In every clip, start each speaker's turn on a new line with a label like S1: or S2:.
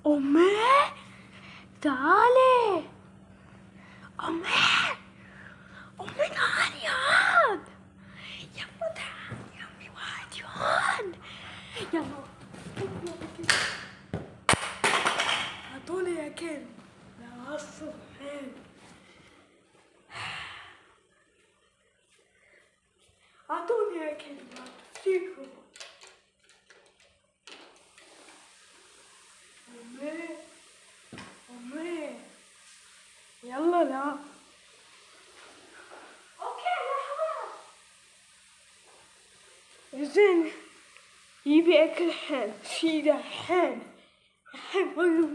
S1: أمي تعالي. أمي تعالي هون. يلا تعالي يا أمي وهاتي هون. يلا أعطوني أكل لهالصبحين. أعطوني أكل ما فيكم. أمي يلا لا. أوكي لحظة. زين يبي أكل الحين. شي الحين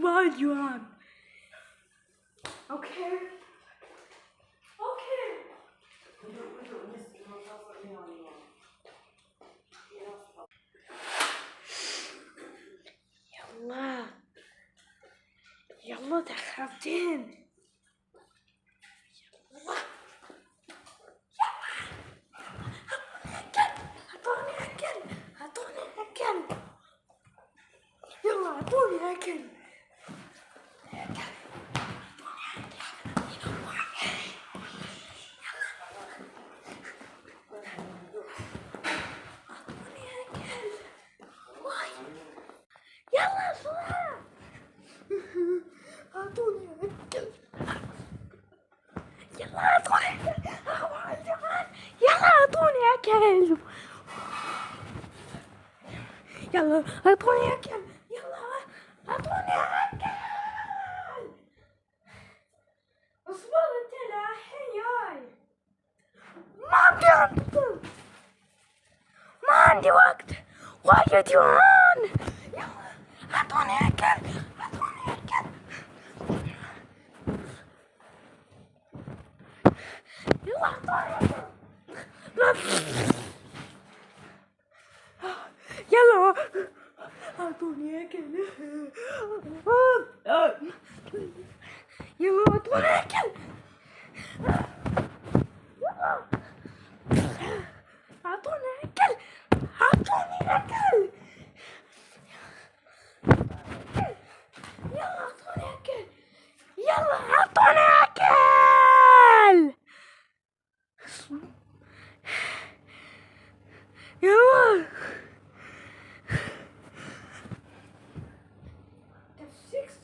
S1: ما جوعان. أوكي يلا دخلتين. أعطوني أكل. يلا أعطوني أكل. يلا بسرعة. أعطوني أكل. يلا أعطوني أكل. يلا أعطوني أكل. اصبر انت للحين جاي. ما عندي وقت واجد جوعان. يلا أعطوني أكل. يلا أعطوني أكل. يلا أعطوني أكل.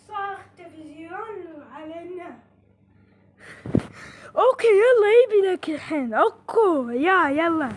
S1: صار تلفزيون علينا. اوكي يلا يبي لك الحين. اوكي يلا